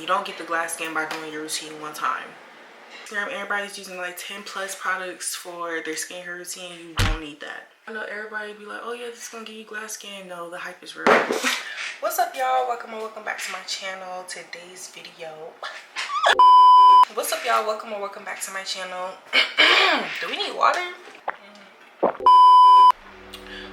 you don't get the glass skin by doing your routine one time. Everybody's using like 10 plus products for their skincare routine. You don't need that. I know everybody be like, oh yeah, this is gonna give you glass skin. No, the hype is real. What's up, y'all? Welcome or welcome back to my channel. Today's video. What's up, y'all? Welcome or welcome back to my channel. Do we need water?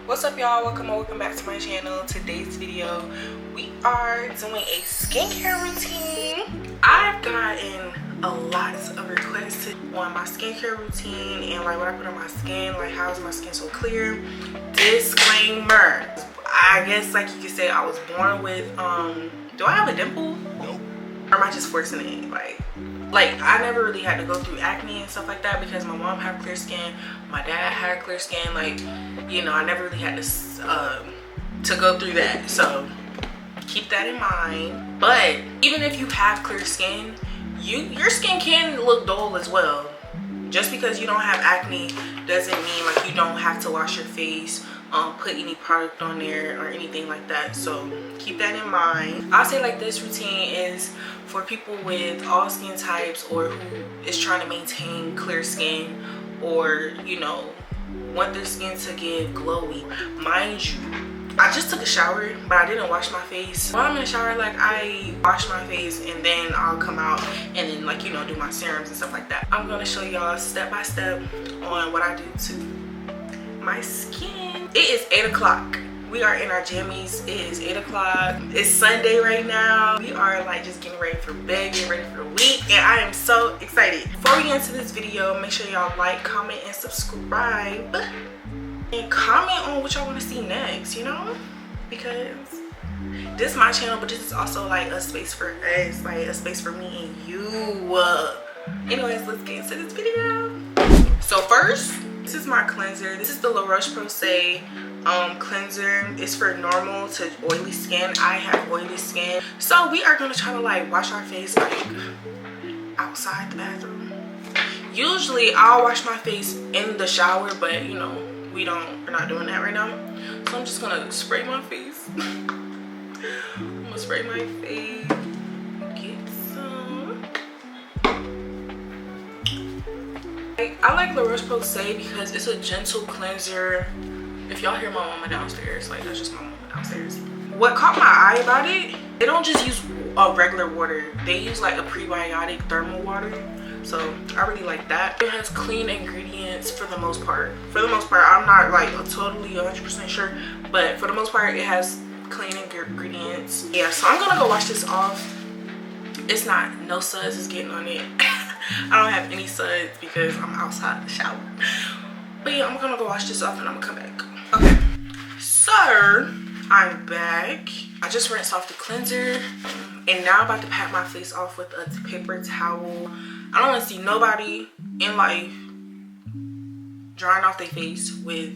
What's up, y'all? Welcome or welcome back to my channel. Today's video, we are doing a skincare routine. I've gotten a lot of requests on my skincare routine and like what I put on my skin, like how is my skin so clear. Disclaimer, I guess like you could say I was born with do I have a dimple? Nope. Or am I just forcing it? Like I never really had to go through acne and stuff like that because my mom had clear skin, my dad had clear skin. Like, you know, I never really had to go through that, so keep that in mind. But even if you have clear skin, your skin can look dull as well. Just because you don't have acne doesn't mean like you don't have to wash your face, put any product on there or anything like that. So keep that in mind. I'll say like this routine is for people with all skin types or who is trying to maintain clear skin or, you know, want their skin to give glowy. Mind you, I just took a shower, but I didn't wash my face. While I'm in the shower, like I wash my face and then I'll come out and then like, you know, do my serums and stuff like that. I'm gonna show y'all step by step on what I do to my skin. It is 8 o'clock. We are in our jammies. It is 8 o'clock. It's Sunday right now. We are like just getting ready for bed, getting ready for the week, and I am so excited. Before we get into this video, make sure y'all like, comment, and subscribe. And comment on what y'all want to see next, you know, because this is my channel, but this is also like a space for us, like a space for me and you. Anyways, let's get into this video. So first, this is my cleanser. This is the Roche-Posay cleanser. It's for normal to oily skin. I have oily skin, so we are gonna try to like wash our face like outside the bathroom. Usually I'll wash my face in the shower, but you know, we're not doing that right now. So I'm just gonna spray my face. I'm gonna spray my face. Get some. I like La Roche-Posay because it's a gentle cleanser. If y'all hear my mama downstairs, like that's just my mama downstairs. What caught my eye about it, they don't just use regular water. They use like a prebiotic thermal water. So I really like that. It has clean ingredients for the most part. For the most part, I'm not like totally 100% sure, but for the most part, it has clean ingredients. Yeah, so I'm gonna go wash this off. It's not, no suds is getting on it. I don't have any suds because I'm outside the shower. But yeah, I'm gonna go wash this off and I'm gonna come back. Okay, so I'm back. I just rinsed off the cleanser and now I'm about to pat my face off with a paper towel. I don't want to see nobody in life drying off their face with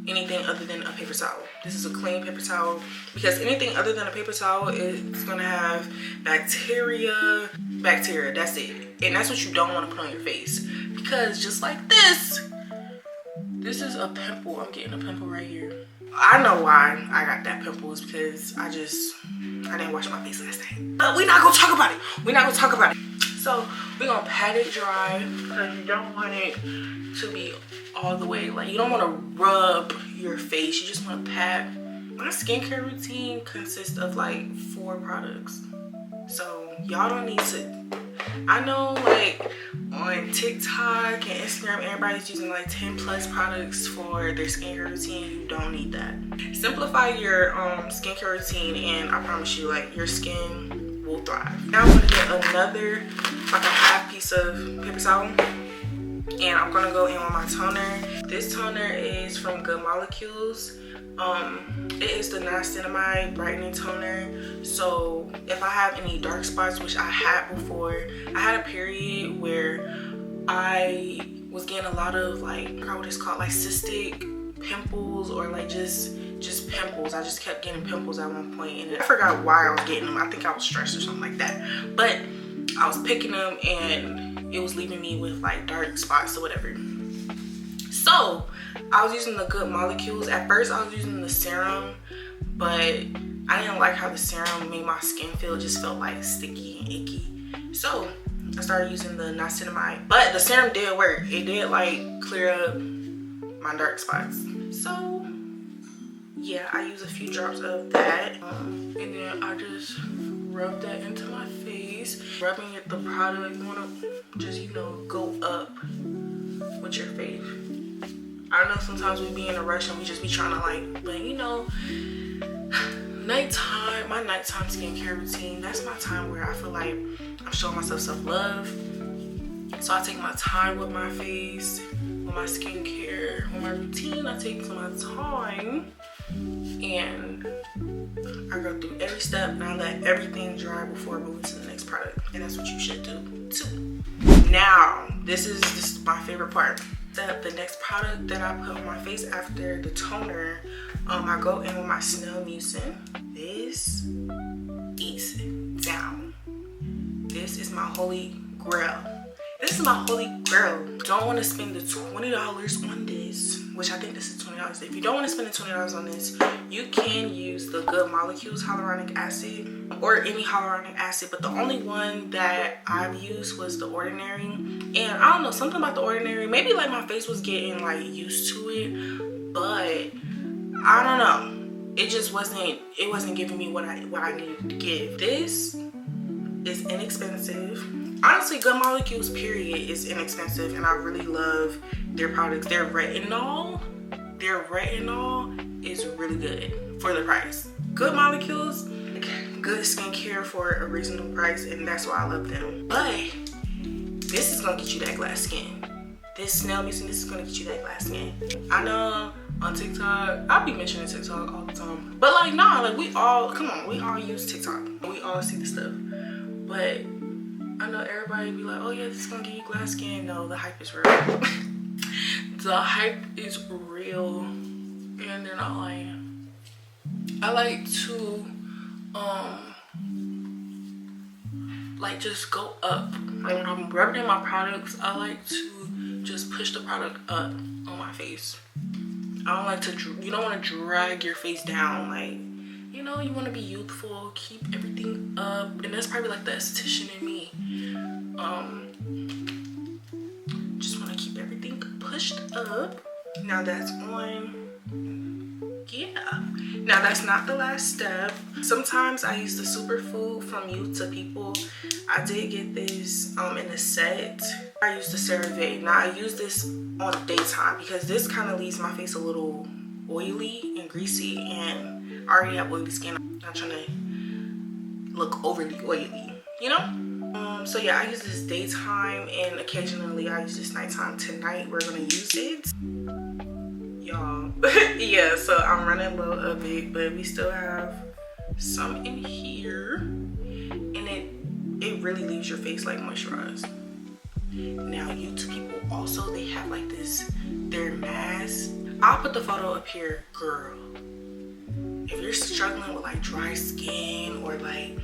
anything other than a paper towel. This is a clean paper towel because anything other than a paper towel is gonna have bacteria, that's it. And that's what you don't want to put on your face because just like this is a pimple. I'm getting a pimple right here. I know why I got that pimple is because I didn't wash my face last night. But we're not gonna talk about it. We're not gonna talk about it. So we're gonna pat it dry because you don't want it to be all the way, like you don't want to rub your face. You just want to pat. My skincare routine consists of like 4 products. So y'all don't need to, I know like on TikTok and Instagram, everybody's using like 10 plus products for their skincare routine. You don't need that. Simplify your skincare routine and I promise you like your skin will thrive. Now I'm gonna get another like a half piece of paper towel and I'm gonna go in with my toner. This toner is from Good Molecules. It is the niacinamide brightening toner. So if I have any dark spots, which I had before, I had a period where I was getting a lot of like, I forgot what it's called, like cystic pimples or like just pimples. I just kept getting pimples at one point and I forgot why I was getting them. I think I was stressed or something like that. But I was picking them and it was leaving me with like dark spots or whatever. So I was using the Good Molecules. At first I was using the serum, but I didn't like how the serum made my skin feel. It just felt like sticky and icky. So I started using the niacinamide, but the serum did work. It did like clear up my dark spots. So yeah, I use a few drops of that, and then I just rub that into my face. Rubbing it, the product, you want to just, you know, go up with your face. I know sometimes we be in a rush and we just be trying to like, but you know, nighttime, my nighttime skincare routine, that's my time where I feel like I'm showing myself self-love. So I take my time with my face, with my skincare, with my routine. I take my time and I go through every step and I let everything dry before moving to the next product. And that's what you should do too. Now, this is my favorite part. The next product that I put on my face after the toner, I go in with my Snail Mucin. This eats it down. This is my holy grail. This is my holy grail. Don't want to spend the $20 on this, which I think this is $20. If you don't want to spend the $20 on this, you can use the Good Molecules Hyaluronic Acid or any hyaluronic acid, but the only one that I've used was the Ordinary. And I don't know, something about the Ordinary, maybe like my face was getting like used to it, but I don't know. It just wasn't giving me what I needed to give. This is inexpensive. Honestly, Good Molecules period is inexpensive, and I really love their products. Their retinol is really good for the price. Good Molecules, good skincare for a reasonable price, and that's why I love them. But this is gonna get you that glass skin. This Snail Mucin, this is gonna get you that glass skin. I know on TikTok, I'll be mentioning TikTok all the time, but like nah, like we all use TikTok. We all see the stuff, but I know everybody be like, oh yeah, this is gonna give you glass skin. No, the hype is real. The hype is real, and they're not lying. I like to like just go up. Like when I'm rubbing in my products, I like to just push the product up on my face. I don't like to, you don't want to drag your face down. Like, you know, you want to be youthful, keep everything up, and that's probably like the esthetician in me. Just want to keep everything pushed up. Now that's on. Yeah. Now that's not the last step. Sometimes I use the Superfood from You to People. I did get this in a set. I use the CeraVe. Now I use this on daytime because this kind of leaves my face a little oily and greasy, and I already have oily skin. I'm not trying to look overly oily, you know? So yeah, I use this daytime, and occasionally I use this nighttime. Tonight we're gonna use it, y'all. Yeah, so I'm running low of it, but we still have some in here, and it really leaves your face like moisturized. Now You to People also, they have like this, their mask. I'll put the photo up here. Girl, if you're struggling with like dry skin, or like,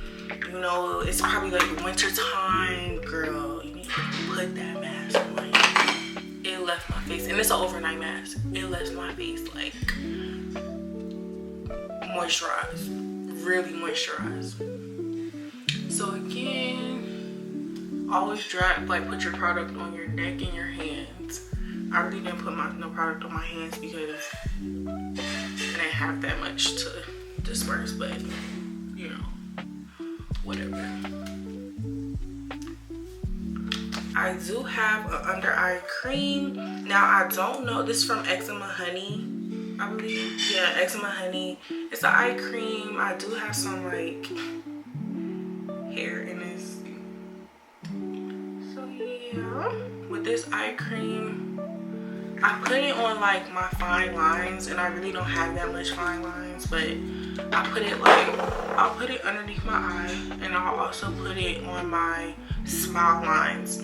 you know, it's probably like winter time, girl, you need to put that mask on. It left my face, and it's an overnight mask, it left my face like moisturized, really moisturized. So again, always put your product on your neck and your hands. I really didn't put no product on my hands because I didn't have that much to disperse, but you know, whatever. I do have an under eye cream. Now I don't know, this is from Eczema Honey, I believe. Yeah, Eczema Honey. It's an eye cream. I do have some like hair in this. So yeah, with this eye cream, I put it on like my fine lines, and I really don't have that much fine lines, but I put it like, I'll put it underneath my eye, and I'll also put it on my smile lines.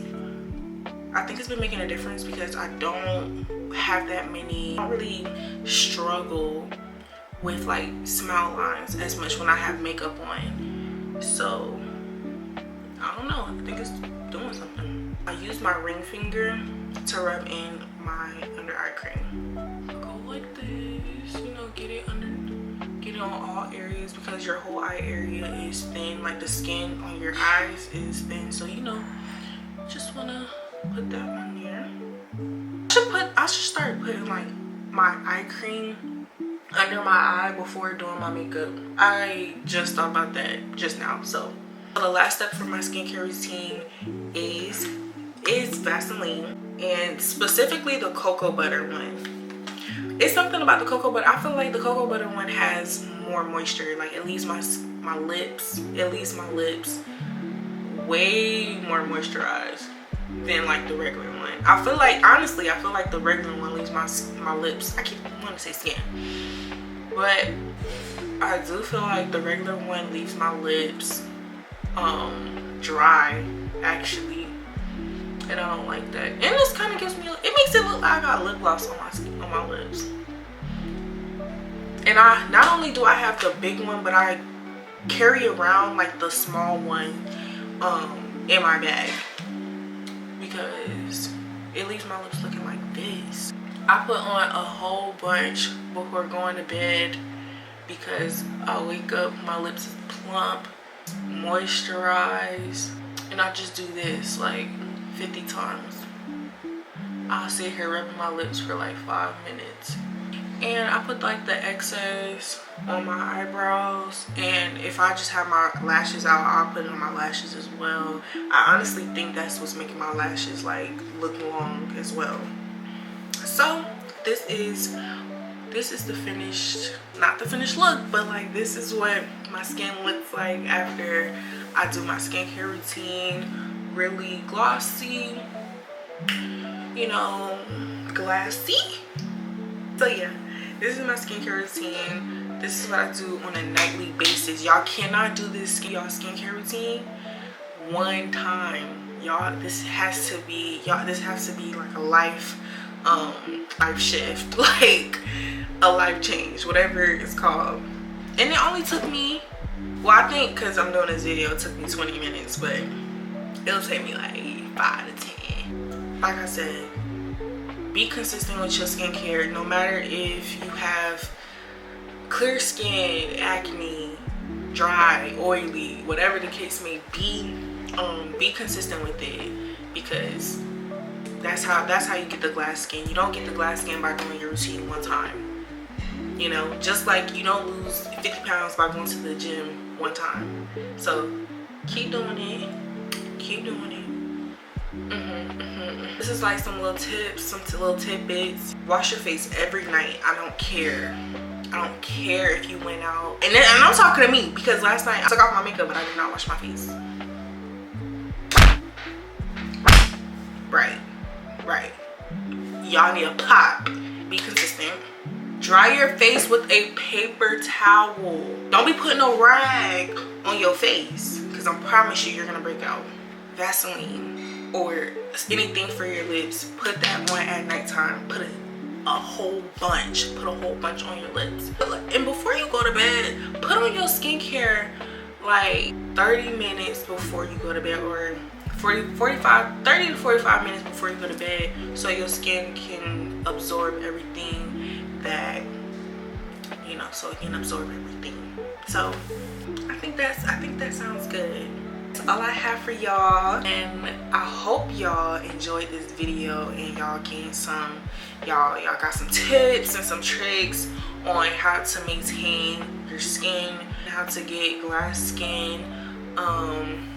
I think it's been making a difference because I don't have that many, I don't really struggle with like smile lines as much when I have makeup on. So I don't know, I think it's doing something. I use my ring finger to rub in my under eye cream. Go like this, you know, get it on all areas because your whole eye area is thin, like the skin on your eyes is thin. So you know, just wanna put that on there. I should start putting like my eye cream under my eye before doing my makeup. I just thought about that just now. So the last step for my skincare routine is Vaseline, and specifically the cocoa butter one. It's something about the cocoa butter. I feel like the cocoa butter one has more moisture. Like it leaves my lips way more moisturized than like the regular one. I feel like, honestly, I feel like the regular one leaves my lips, I keep wanting to say skin, but I do feel like the regular one leaves my lips dry actually, and I don't like that. And this kind of gives me, it makes it look like I got lip gloss on my lips. And I not only do I have the big one, but I carry around like the small one in my bag because it leaves my lips looking like this. I put on a whole bunch before going to bed because I wake up, my lips is plump, moisturized, and I just do this like 50 times. I'll sit here rubbing my lips for like 5 minutes. And I put like the excess on my eyebrows, and if I just have my lashes out, I'll put it on my lashes as well. I honestly think that's what's making my lashes like look long as well. So this is the finished, not the finished look, but like this is what my skin looks like after I do my skincare routine. Really glossy, you know, glassy. So yeah, this is my skincare routine. This is what I do on a nightly basis. Y'all cannot do this skincare routine one time. Y'all, this has to be like a life shift, like a life change, whatever it's called. And it only took me, well, I think because I'm doing this video, it took me 20 minutes, but it'll take me like 5 to 10. Like I said, be consistent with your skincare. No matter if you have clear skin, acne, dry, oily, whatever the case may be consistent with it, because that's how you get the glass skin. You don't get the glass skin by doing your routine one time. You know, just like you don't lose 50 pounds by going to the gym one time. So keep doing it. Keep doing it. This is like some little tips, some little tidbits. Wash your face every night. I don't care. I don't care if you went out. And I'm talking to me because last night I took off my makeup but I did not wash my face. Right. Y'all need a pop. Be consistent. Dry your face with a paper towel. Don't be putting a rag on your face because I promise you're gonna break out. Vaseline or anything for your lips, put that on at nighttime. Put a whole bunch on your lips. And before you go to bed, put on your skincare like 30 minutes before you go to bed, or 30 to 45 minutes before you go to bed, so your skin can absorb everything that, you know, so it can absorb everything. So I think that sounds good. That's all I have for y'all, and I hope y'all enjoyed this video and y'all gained some, y'all got some tips and some tricks on how to maintain your skin, how to get glass skin.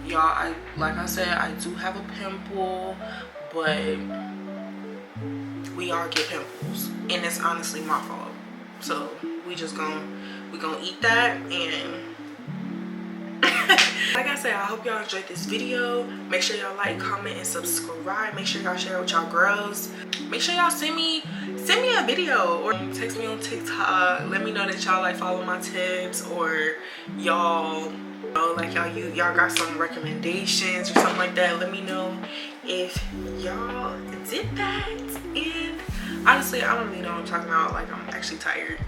Y'all, like I said, I do have a pimple, but we all get pimples, and it's honestly my fault. So we gonna eat that. And like I said, I hope y'all enjoyed this video. Make sure y'all like, comment, and subscribe. Make sure y'all share it with y'all girls. Make sure y'all send me a video or text me on TikTok. Let me know that y'all like follow my tips, or y'all like y'all got some recommendations or something like that. Let me know if y'all did that. And honestly, I don't really know what I'm talking about. Like, I'm actually tired.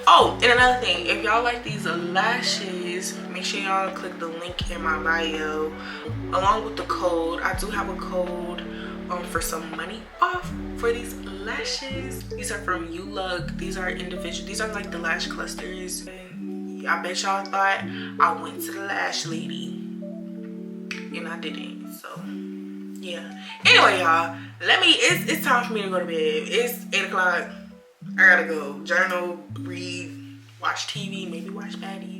Oh, and another thing, if y'all like these lashes, make sure y'all click the link in my bio along with the code. I do have a code for some money off for these lashes. These are from Youluck. These are individual. These are like the lash clusters. And I bet y'all thought I went to the lash lady, and I didn't. So yeah. Anyway, y'all, it's time for me to go to bed. It's 8 o'clock. I gotta go journal, read, watch TV, maybe watch baddies.